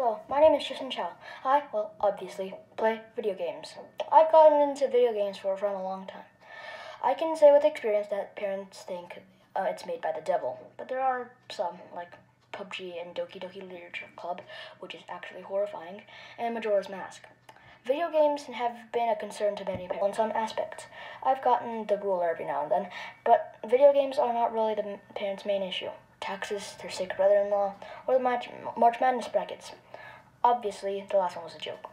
Hello, my name is Tristan. I, obviously, play video games. I've gotten into video games from a long time. I can say with experience that parents think it's made by the devil, but there are some, like PUBG and Doki Doki Literature Club, which is actually horrifying, and Majora's Mask. Video games have been a concern to many parents in some aspects. I've gotten the ruler every now and then, but video games are not really the parents' main issue. Taxes, their sick brother-in-law, or the March Madness brackets. Obviously, the last one was a joke.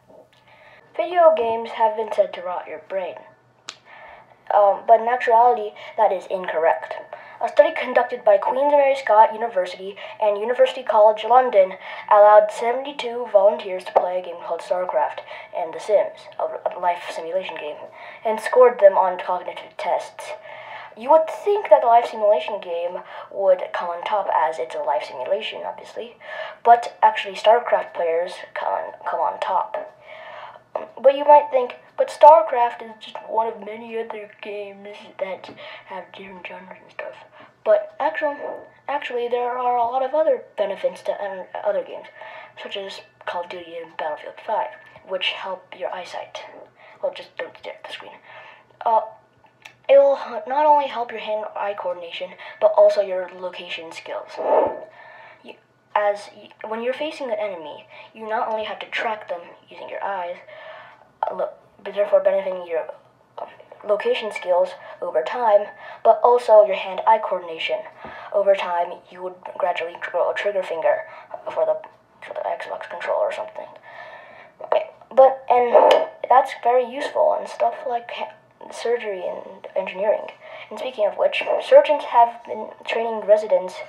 Video games have been said to rot your brain, but in actuality, that is incorrect. A study conducted by Queen's Mary Scott University and University College London allowed 72 volunteers to play a game called Starcraft and The Sims, a life simulation game, and scored them on cognitive tests. You would think that the life simulation game would come on top, as it's a life simulation, obviously, but actually StarCraft players come on top. But you might think, but StarCraft is just one of many other games that have different genres and stuff. But actually, there are a lot of other benefits to other games, such as Call of Duty and Battlefield 5, which help your eyesight. Well, just don't stare at the screen. It will not only help your hand-eye coordination, but also your location skills. When you're facing an enemy, you not only have to track them using your eyes, but therefore benefiting your location skills over time, but also your hand-eye coordination. Over time, you would gradually grow a trigger finger for the Xbox controller or something. And that's very useful in stuff like surgery and engineering. And speaking of which, surgeons have been training residents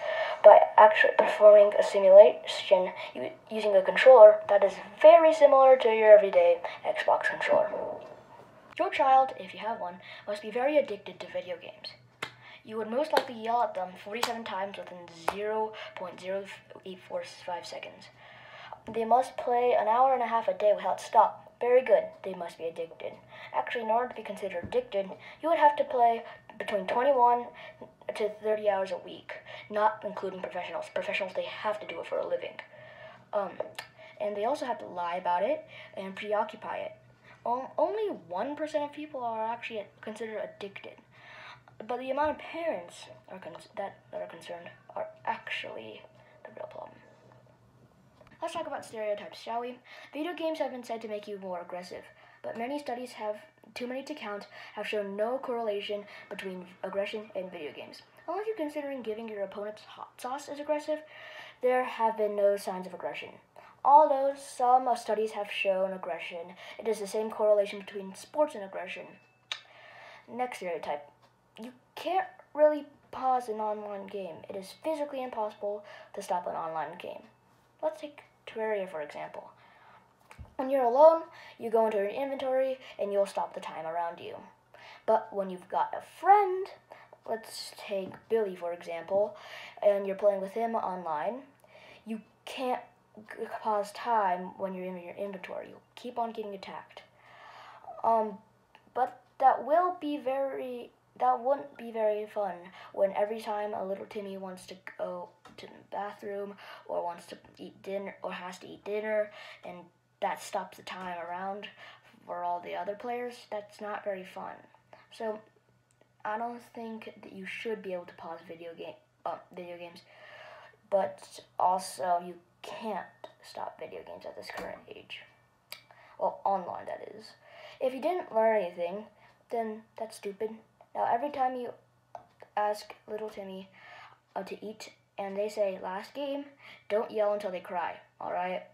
by actually performing a simulation using a controller that is very similar to your everyday Xbox controller. Your child, if you have one, must be very addicted to video games. You would most likely yell at them 47 times within 0.0845 seconds. They must play an hour and a half a day without stop. Very good, they must be addicted. Actually, in order to be considered addicted, you would have to play between 21 to 30 hours a week, not including professionals. Professionals, they have to do it for a living. And they also have to lie about it and preoccupy it. Only 1% of people are actually considered addicted. But the amount of parents that are concerned are actually the real problem. Let's talk about stereotypes, shall we? Video games have been said to make you more aggressive, but many studies, too many to count, have shown no correlation between aggression and video games. Unless you're considering giving your opponents hot sauce as aggressive, there have been no signs of aggression. Although some studies have shown aggression, it is the same correlation between sports and aggression. Next stereotype. You can't really pause an online game. It is physically impossible to stop an online game. Let's take Terraria, for example. When you're alone, you go into your inventory and you'll stop the time around you. But when you've got a friend, let's take Billy, for example, and you're playing with him online, you can't pause time when you're in your inventory. You'll keep on getting attacked. But that wouldn't be very fun when every time a little Timmy wants to go to the bathroom or wants to eat dinner or has to eat dinner, and that stops the time around for all the other players. That's not very fun. So I don't think that you should be able to pause video games, but also you can't stop video games at this current age. Well, online, that is. If you didn't learn anything, then that's stupid. Now, every time you ask little Timmy to eat and they say, last game, don't yell until they cry, alright?